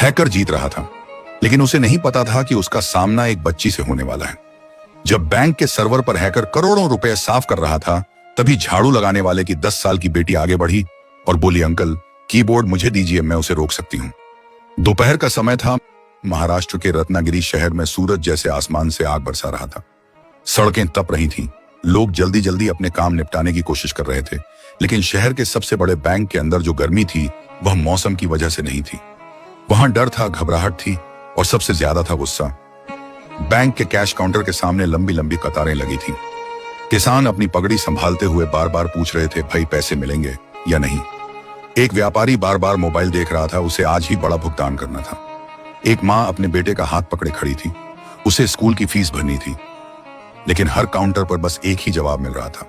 Hacker जीत रहा था, लेकिन उसे नहीं पता था कि उसका सामना एक बच्ची से होने वाला है। जब बैंक के सर्वर पर हैकर करोड़ों रुपए साफ कर रहा था, तभी झाड़ू लगाने वाले की 10 साल की बेटी आगे बढ़ी और बोली, अंकल कीबोर्ड मुझे दीजिए, मैं उसे रोक सकती हूँ। दोपहर का समय था। महाराष्ट्र के रत्नागिरी शहर में सूरज जैसे आसमान से आग बरसा रहा था। सड़कें तप रही थीं। लोग जल्दी जल्दी अपने काम निपटाने की कोशिश कर रहे थे, लेकिन शहर के सबसे बड़े बैंक के अंदर जो गर्मी थी वह मौसम की वजह से नहीं थी। वहां डर था, घबराहट थी और सबसे ज्यादा था गुस्सा। बैंक के कैश काउंटर के सामने लंबी लंबी कतारें लगी थी। किसान अपनी पगड़ी संभालते हुए बार बार पूछ रहे थे, भाई पैसे मिलेंगे या नहीं। एक व्यापारी बार बार मोबाइल देख रहा था, उसे आज ही बड़ा भुगतान करना था। एक माँ अपने बेटे का हाथ पकड़े खड़ी थी, उसे स्कूल की फीस भरनी थी। लेकिन हर काउंटर पर बस एक ही जवाब मिल रहा था,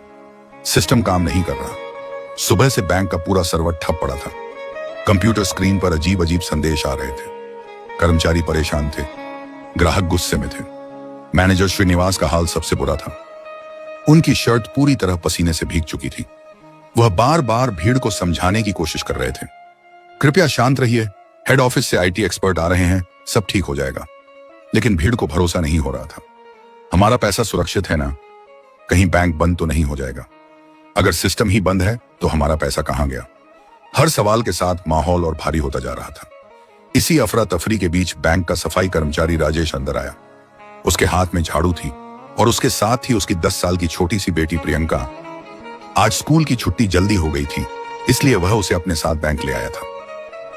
सिस्टम काम नहीं कर रहा। सुबह से बैंक का पूरा सर्वर ठप पड़ा था। कंप्यूटर स्क्रीन पर अजीब अजीब संदेश आ रहे थे। कर्मचारी परेशान थे, ग्राहक गुस्से में थे। मैनेजर श्रीनिवास का हाल सबसे बुरा था। उनकी शर्ट पूरी तरह पसीने से भीग चुकी थी। वह बार बार भीड़ को समझाने की कोशिश कर रहे थे, कृपया शांत रहिए, हेड ऑफिस से आईटी एक्सपर्ट आ रहे हैं, सब ठीक हो जाएगा। लेकिन भीड़ को भरोसा नहीं हो रहा था। हमारा पैसा सुरक्षित है ना? कहीं बैंक बंद तो नहीं हो जाएगा? अगर सिस्टम ही बंद है तो हमारा पैसा कहां गया? हर सवाल के साथ माहौल और भारी होता जा रहा था। इसी अफरा तफरी के बीच बैंक का सफाई कर्मचारी राजेश अंदर आया। उसके हाथ में झाड़ू थी और उसके साथ ही उसकी 10 साल की छोटी सी बेटी प्रियंका। आज स्कूल की छुट्टी जल्दी हो गई थी, इसलिए वह उसे अपने साथ बैंक ले आया था।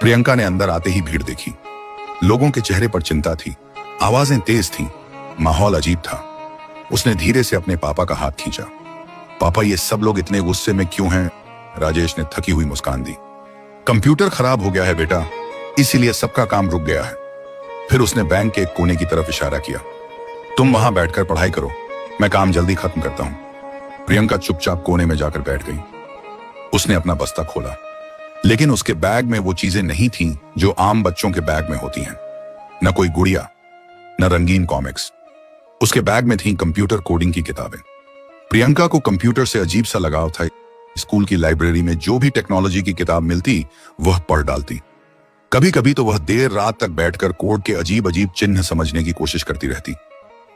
प्रियंका ने अंदर आते ही भीड़ देखी। लोगों के चेहरे पर चिंता थी, आवाजें तेज थीं, माहौल अजीब था। उसने धीरे से अपने पापा का हाथ खींचा। पापा, ये सब लोग इतने गुस्से में क्यों हैं? राजेश ने थकी हुई मुस्कान दी। कंप्यूटर खराब हो गया है बेटा, इसीलिए सबका काम रुक गया है। फिर उसने बैंक के एक कोने की तरफ इशारा किया। तुम वहां बैठकर पढ़ाई करो, मैं काम जल्दी खत्म करता हूं। प्रियंका चुपचाप कोने में जाकर बैठ गई। उसने अपना बस्ता खोला, लेकिन उसके बैग में वो चीजें नहीं थीं जो आम बच्चों के बैग में होती हैं। न कोई गुड़िया, न रंगीन कॉमिक्स। उसके बैग में थी कंप्यूटर कोडिंग की किताबें। प्रियंका को कंप्यूटर से अजीब सा लगाव था। स्कूल की लाइब्रेरी में जो भी टेक्नोलॉजी की किताब मिलती वह पढ़ डालती। कभी कभी तो वह देर रात तक बैठकर कोड के अजीब अजीब चिन्ह समझने की कोशिश करती रहती।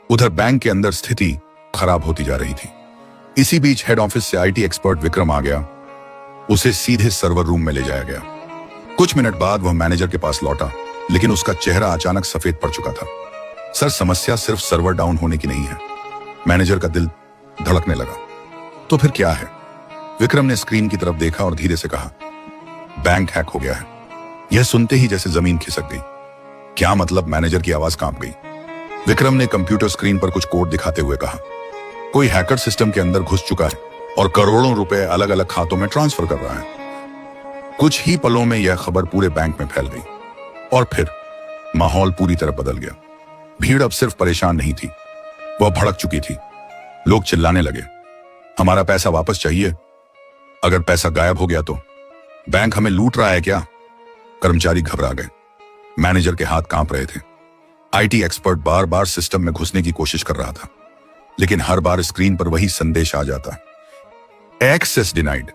उधर बैंक के अंदर स्थिति खराब होती जा रही थी। इसी बीच हेड ऑफिस से आईटी एक्सपर्ट विक्रम आ गया। उसे सीधे सर्वर रूम में ले जाया गया। कुछ मिनट बाद वह मैनेजर के पास लौटा, लेकिन उसका चेहरा अचानक सफेद पड़ चुका था। सर, समस्या सिर्फ सर्वर डाउन होने की नहीं है। मैनेजर का दिल धड़कने लगा। तो फिर क्या है? विक्रम ने स्क्रीन की तरफ देखा और धीरे से कहा, बैंक हैक हो गया है। यह सुनते ही जैसे जमीन खिसक गई। क्या मतलब? मैनेजर की आवाज कांप गई। विक्रम ने कंप्यूटर स्क्रीन पर कुछ कोड दिखाते हुए कहा, कोई हैकर सिस्टम के अंदर घुस चुका है और करोड़ों रुपए अलग अलग खातों में ट्रांसफर कर रहा है। कुछ ही पलों में यह खबर पूरे बैंक में फैल गई और फिर माहौल पूरी तरह बदल गया। भीड़ अब सिर्फ परेशान नहीं थी, वह भड़क चुकी थी। लोग चिल्लाने लगे, हमारा पैसा वापस चाहिए। अगर पैसा गायब हो गया तो बैंक हमें लूट रहा है क्या? कर्मचारी घबरा गए। मैनेजर के हाथ कांप रहे थे। IT expert bar bar system में घुसने की कोशिश कर रहा था, लेकिन हर बार स्क्रीन पर वही संदेश आ जाता, एक्सेस डिनाइड।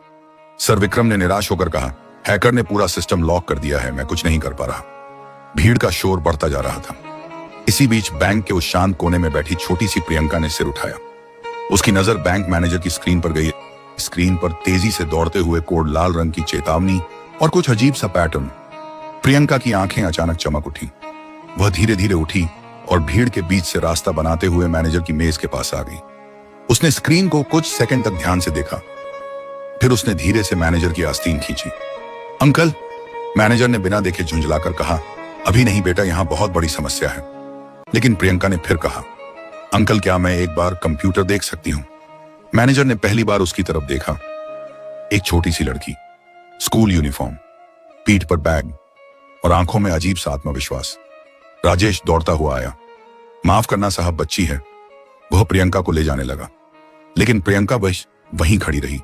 सर, विक्रम ने निराश होकर कहा, हैकर ने पूरा सिस्टम लॉक कर दिया है, मैं कुछ नहीं कर पा रहा। भीड़ का शोर बढ़ता जा रहा था। इसी बीच बैंक के उस शांत कोने में बैठी छोटी सी प्रियंका ने सिर उठाया। उसकी नजर बैंक मैनेजर की स्क्रीन पर गई। स्क्रीन पर तेजी से दौड़ते हुए कोड, लाल रंग की चेतावनी और कुछ अजीब सा पैटर्न। प्रियंका की आंखें अचानक चमक उठी। वह धीरे धीरे उठी और भीड़ के बीच से रास्ता बनाते हुए मैनेजर की मेज के पास आ गई। उसने स्क्रीन को कुछ सेकंड तक ध्यान से देखा, फिर उसने धीरे से मैनेजर की आस्तीन खींची। अंकल, मैनेजर ने बिना देखे झुंझलाकर कहा, अभी नहीं बेटा, यहां बहुत बड़ी समस्या है। लेकिन प्रियंका ने फिर कहा, अंकल क्या मैं एक बार कंप्यूटर देख सकती हूं? मैनेजर ने पहली बार उसकी तरफ देखा। एक छोटी सी लड़की, स्कूल यूनिफॉर्म, पीठ पर बैग और आंखों में अजीब सा आत्मविश्वास। राजेश दौड़ता हुआ आया। माफ करना साहब, बच्ची है। वह प्रियंका को ले जाने लगा, लेकिन प्रियंका बस वहीं खड़ी रही।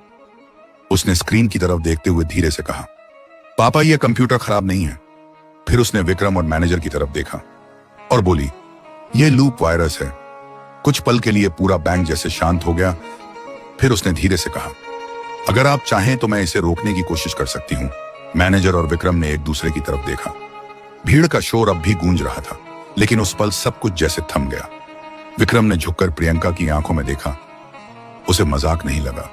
उसने स्क्रीन की तरफ देखते हुए धीरे से कहा, पापा यह कंप्यूटर खराब नहीं है। फिर उसने विक्रम और मैनेजर की तरफ देखा और बोली, यह लूप वायरस है। कुछ पल के लिए पूरा बैंक जैसे शांत हो गया। फिर उसने धीरे से कहा, अगर आप चाहें तो मैं इसे रोकने की कोशिश कर सकती हूं। मैनेजर और विक्रम ने एक दूसरे की तरफ देखा। भीड़ का शोर अब भी गूंज रहा था, लेकिन उस पल सब कुछ जैसे थम गया। विक्रम ने झुककर प्रियंका की आंखों में देखा। उसे मजाक नहीं लगा,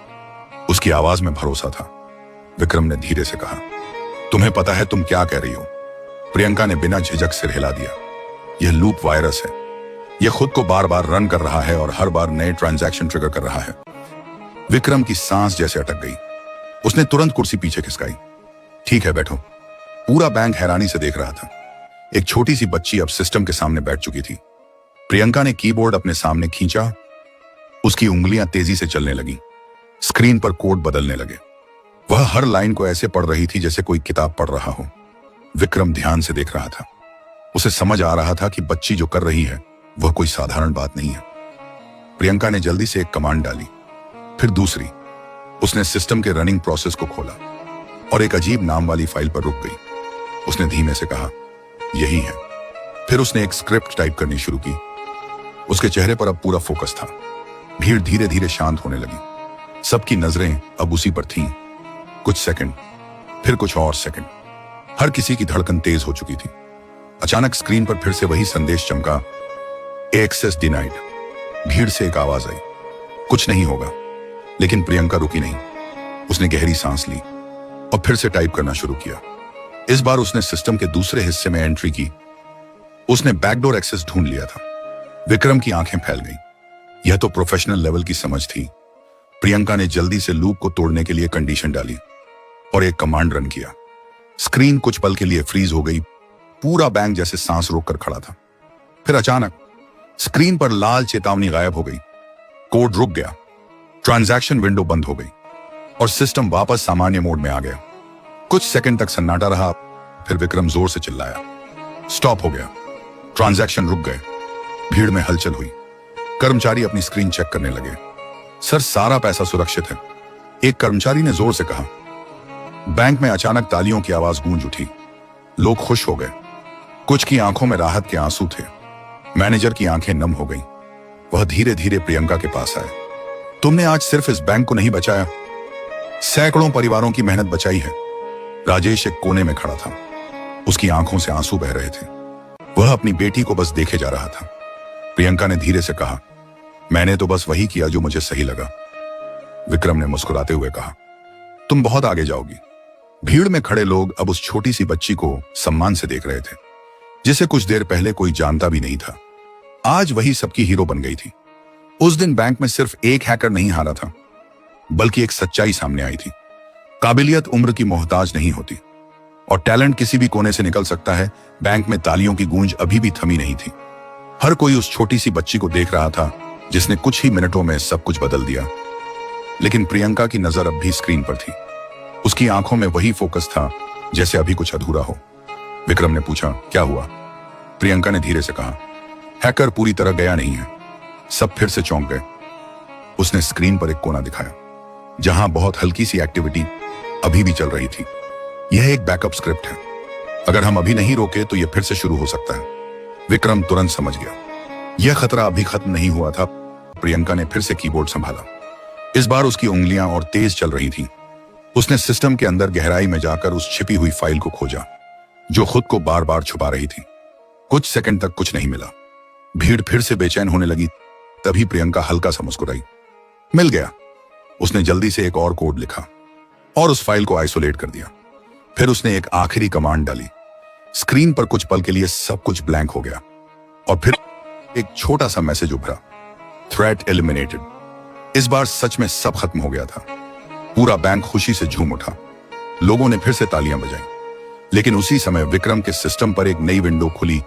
उसकी आवाज में भरोसा था। विक्रम ने धीरे से कहा, तुम्हें पता है तुम क्या कह रही हो? प्रियंका ने बिना झिझक सिर हिला दिया। यह लूप वायरस है, यह खुद को बार बार रन कर रहा है और हर बार नए ट्रांजैक्शन ट्रिगर कर रहा है। विक्रम की सांस जैसे अटक गई। उसने तुरंत कुर्सी पीछे खिसकाई। ठीक है, बैठो। पूरा बैंक हैरानी से देख रहा था। एक छोटी सी बच्ची अब सिस्टम के सामने बैठ चुकी थी। प्रियंका ने कीबोर्ड अपने सामने खींचा। उसकी उंगलियां तेजी से चलने लगी। स्क्रीन पर कोड बदलने लगे। वह हर लाइन को ऐसे पढ़ रही थी जैसे कोई किताब पढ़ रहा हो। विक्रम ध्यान से देख रहा था। उसे समझ आ रहा था कि बच्ची जो कर रही है वह कोई साधारण बात नहीं है। प्रियंका ने जल्दी से एक कमांड डाली, फिर दूसरी। उसने सिस्टम के रनिंग प्रोसेस को खोला और एक अजीब नाम वाली फाइल पर रुक गई। उसने धीमे से कहा, यही है। फिर उसने एक स्क्रिप्ट टाइप करनी शुरू की। उसके चेहरे पर अब पूरा फोकस था। भीड़ धीरे धीरे शांत होने लगी। सबकी नजरें अब उसी पर थीं। कुछ सेकंड, फिर कुछ और सेकंड। हर किसी की धड़कन तेज हो चुकी थी। अचानक स्क्रीन पर फिर से वही संदेश चमका, एक्सेस डिनाइड। भीड़ से एक आवाज आई, कुछ नहीं होगा। लेकिन प्रियंका रुकी नहीं। उसने गहरी सांस ली और फिर से टाइप करना शुरू किया। इस बार उसने सिस्टम के दूसरे हिस्से में एंट्री की। उसने बैकडोर एक्सेस ढूंढ लिया था। विक्रम की आंखें फैल गईं। यह तो प्रोफेशनल लेवल की समझ थी। प्रियंका ने जल्दी से लूप को तोड़ने के लिए कंडीशन डाली और एक कमांड रन किया। स्क्रीन कुछ पल के लिए फ्रीज हो गई। पूरा बैंक जैसे सांस रोककर खड़ा था। फिर अचानक स्क्रीन पर लाल चेतावनी गायब हो गई। कोड रुक गया। ट्रांजैक्शन विंडो बंद हो गई और सिस्टम वापस सामान्य मोड में आ गया। कुछ सेकंड तक सन्नाटा रहा। फिर विक्रम जोर से चिल्लाया, स्टॉप हो गया। ट्रांजैक्शन रुक गए। भीड़ में हलचल हुई। कर्मचारी अपनी स्क्रीन चेक करने लगे। सर, सारा पैसा सुरक्षित है, एक कर्मचारी ने जोर से कहा। बैंक में अचानक तालियों की आवाज गूंज उठी। लोग खुश हो गए। कुछ की आंखों में राहत के आंसू थे। मैनेजर की आंखें नम हो गईं। वह धीरे धीरे प्रियंका के पास आए। तुमने आज सिर्फ इस बैंक को नहीं बचाया, सैकड़ों परिवारों की मेहनत बचाई है। राजेश एक कोने में खड़ा था। उसकी आंखों से आंसू बह रहे थे। वह अपनी बेटी को बस देखे जा रहा था। प्रियंका ने धीरे से कहा, मैंने तो बस वही किया जो मुझे सही लगा। विक्रम ने मुस्कुराते हुए कहा, तुम बहुत आगे जाओगी। भीड़ में खड़े लोग अब उस छोटी सी बच्ची को सम्मान से देख रहे थे, जिसे कुछ देर पहले कोई जानता भी नहीं था। आज वही सबकी हीरो बन गई थी। उस दिन बैंक में सिर्फ एक हैकर नहीं हारा था, बल्कि एक सच्चाई सामने आई थी। काबिलियत उम्र की मोहताज नहीं होती और टैलेंट किसी भी कोने से निकल सकता है। बैंक में तालियों की गूंज अभी भी थमी नहीं थी। हर कोई उस छोटी सी बच्ची को देख रहा था जिसने कुछ ही मिनटों में सब कुछ बदल दिया। लेकिन प्रियंका की नजर अब भी स्क्रीन पर थी। उसकी आंखों में वही फोकस था जैसे अभी कुछ अधूरा हो। विक्रम ने पूछा, क्या हुआ? प्रियंका ने धीरे से कहा, हैकर पूरी तरह गया नहीं है। सब फिर से चौंक गए। उसने स्क्रीन पर एक कोना दिखाया जहां बहुत हल्की सी एक्टिविटी अभी भी चल रही थी। यह एक बैकअप स्क्रिप्ट है। अगर हम अभी नहीं रोके तो यह फिर से शुरू हो सकता है। विक्रम तुरंत समझ गया, यह खतरा अभी खत्म नहीं हुआ था। प्रियंका ने फिर से कीबोर्ड संभाला। इस बार उसकी उंगलियां और तेज चल रही थीं। उसने सिस्टम के अंदर गहराई में जाकर उस छिपी हुई फाइल को खोजा जो खुद को बार बार छुपा रही थी। कुछ सेकंड तक कुछ नहीं मिला। भीड़ फिर से बेचैन होने लगी। तभी प्रियंका हल्का सा मुस्कुराई। मिल गया। उसने जल्दी से एक और कोड लिखा और उस फाइल को आइसोलेट कर दिया। फिर उसने एक आखिरी कमांड डाली। स्क्रीन पर कुछ पल के लिए सब कुछ ब्लैंक हो गया और फिर एक छोटा सा मैसेज उभरा, थ्रेट एलिमिनेटेड। इस बार सच में सब खत्म हो गया था। पूरा बैंक खुशी से झूम उठा। लोगों ने फिर से तालियां बजाई। लेकिन उसी समय विक्रम के सिस्टम पर एक नई विंडो खुली।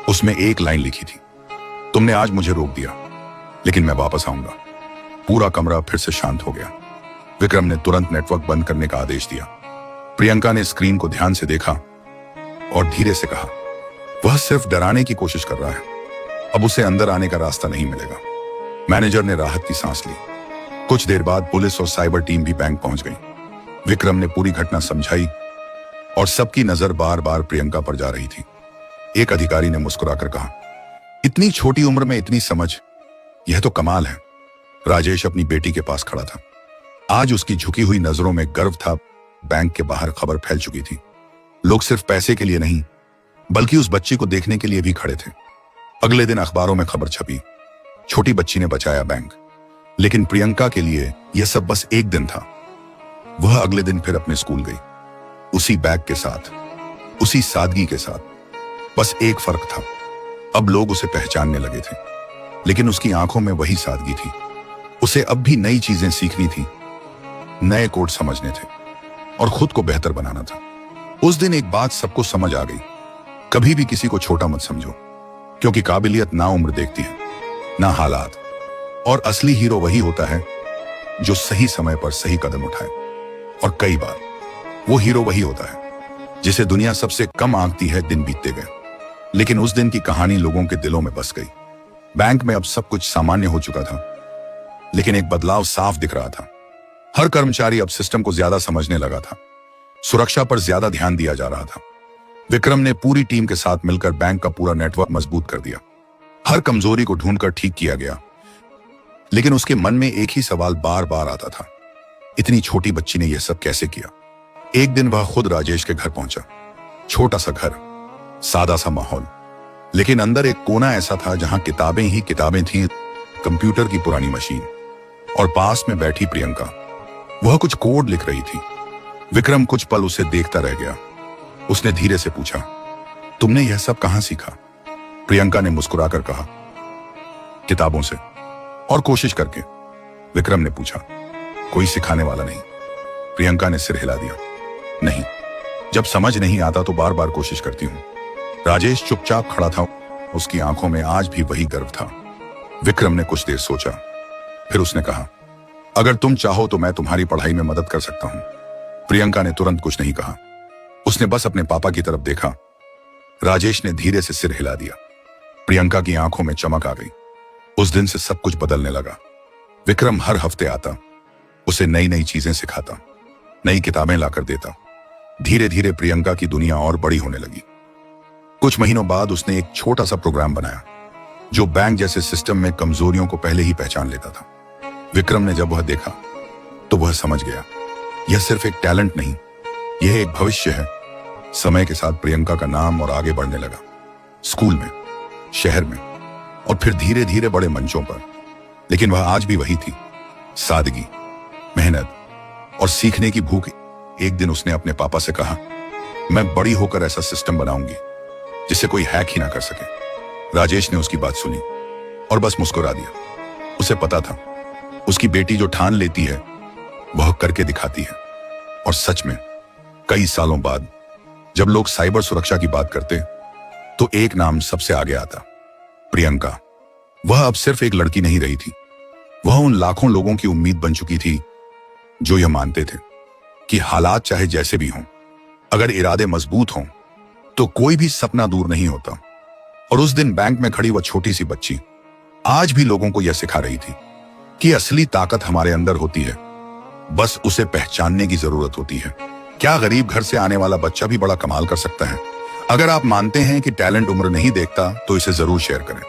उसमें एक लाइन लिखी थी, तुमने आज मुझे रोक दिया, लेकिन मैं वापस आऊंगा। पूरा कमरा फिर से शांत हो गया। विक्रम ने तुरंत नेटवर्क बंद करने का आदेश दिया। प्रियंका ने स्क्रीन को ध्यान से देखा और धीरे से कहा, वह सिर्फ डराने की कोशिश कर रहा है। अब उसे अंदर आने का रास्ता नहीं मिलेगा। मैनेजर ने राहत की सांस ली। कुछ देर बाद पुलिस और साइबर टीम भी बैंक पहुंच गई। विक्रम ने पूरी घटना समझाई और सबकी नजर बार बार प्रियंका पर जा रही थी। एक अधिकारी ने मुस्कुराकर कहा, इतनी छोटी उम्र में इतनी समझ, यह तो कमाल है। राजेश अपनी बेटी के पास खड़ा था। आज उसकी झुकी हुई नजरों में गर्व था। बैंक के बाहर खबर फैल चुकी थी। लोग सिर्फ पैसे के लिए नहीं, बल्कि उस बच्ची को देखने के लिए भी खड़े थे। अगले दिन अखबारों में खबर छपी, छोटी बच्ची ने बचाया बैंक। लेकिन प्रियंका के लिए यह सब बस एक दिन था। वह अगले दिन फिर अपने स्कूल गई, उसी बैग के साथ, उसी सादगी के साथ। बस एक फर्क था, अब लोग उसे पहचानने लगे थे, लेकिन उसकी आंखों में वही सादगी थी। उसे अब भी नई चीजें सीखनी थी, नए कोड समझने थे और खुद को बेहतर बनाना था। उस दिन एक बात सबको समझ आ गई, कभी भी किसी को छोटा मत समझो, क्योंकि काबिलियत ना उम्र देखती है, ना हालात। और असली हीरो वही होता है जो सही समय पर सही कदम उठाए। और कई बार वो हीरो वही होता है जिसे दुनिया सबसे कम आंकती है दिन बीतते गए, लेकिन उस दिन की कहानी लोगों के दिलों में बस गई। बैंक में अब सब कुछ सामान्य हो चुका था, लेकिन एक बदलाव साफ दिख रहा था। हर कर्मचारी अब सिस्टम को ज्यादा समझने लगा था, सुरक्षा पर ज्यादा ध्यान दिया जा रहा था। विक्रम ने पूरी टीम के साथ मिलकर बैंक का पूरा नेटवर्क मजबूत कर दिया। हर कमजोरी को ढूंढकर ठीक किया गया, लेकिन उसके मन में एक ही सवाल बार बार आता था, इतनी छोटी बच्ची ने यह सब कैसे किया। एक दिन वह खुद राजेश के घर पहुंचा। छोटा सा घर, सादा सा माहौल, लेकिन अंदर एक कोना ऐसा था जहां किताबें ही किताबें थीं, कंप्यूटर की पुरानी मशीन और पास में बैठी प्रियंका। वह कुछ कोड लिख रही थी। विक्रम कुछ पल उसे देखता रह गया। उसने धीरे से पूछा, तुमने यह सब कहां सीखा? प्रियंका ने मुस्कुराकर कहा, किताबों से और कोशिश करके। विक्रम ने पूछा, कोई सिखाने वाला नहीं? प्रियंका ने सिर हिला दिया, नहीं, जब समझ नहीं आता तो बार बार कोशिश करती हूं। राजेश चुपचाप खड़ा था, उसकी आंखों में आज भी वही गर्व था। विक्रम ने कुछ देर सोचा, फिर उसने कहा, अगर तुम चाहो तो मैं तुम्हारी पढ़ाई में मदद कर सकता हूं। प्रियंका ने तुरंत कुछ नहीं कहा, उसने बस अपने पापा की तरफ देखा। राजेश ने धीरे से सिर हिला दिया। प्रियंका की आंखों में चमक आ गई। उस दिन से सब कुछ बदलने लगा। विक्रम हर हफ्ते आता, उसे नई नई चीजें सिखाता, नई किताबें लाकर देता। धीरे धीरे प्रियंका की दुनिया और बड़ी होने लगी। कुछ महीनों बाद उसने एक छोटा सा प्रोग्राम बनाया जो बैंक जैसे सिस्टम में कमजोरियों को पहले ही पहचान लेता था। विक्रम ने जब वह देखा तो वह समझ गया, यह सिर्फ एक टैलेंट नहीं, यह एक भविष्य है। समय के साथ प्रियंका का नाम और आगे बढ़ने लगा, स्कूल में, शहर में और फिर धीरे धीरे बड़े मंचों पर। लेकिन वह आज भी वही थी, सादगी, मेहनत और सीखने की भूख। एक दिन उसने अपने पापा से कहा, मैं बड़ी होकर ऐसा सिस्टम बनाऊंगी जिसे कोई हैक ही ना कर सके। राजेश ने उसकी बात सुनी और बस मुस्कुरा दिया। उसे पता था, उसकी बेटी जो ठान लेती है वह करके दिखाती है। और सच में कई सालों बाद जब लोग साइबर सुरक्षा की बात करते तो एक नाम सबसे आगे आता, प्रियंका। वह अब सिर्फ एक लड़की नहीं रही थी, वह उन लाखों लोगों की उम्मीद बन चुकी थी जो यह मानते थे कि हालात चाहे जैसे भी हों, अगर इरादे मजबूत हों तो कोई भी सपना दूर नहीं होता। और उस दिन बैंक में खड़ी वह छोटी सी बच्ची आज भी लोगों को यह सिखा रही थी कि असली ताकत हमारे अंदर होती है, बस उसे पहचानने की जरूरत होती है। क्या गरीब घर से आने वाला बच्चा भी बड़ा कमाल कर सकता है? अगर आप मानते हैं कि टैलेंट उम्र नहीं देखता तो इसे जरूर शेयर करें।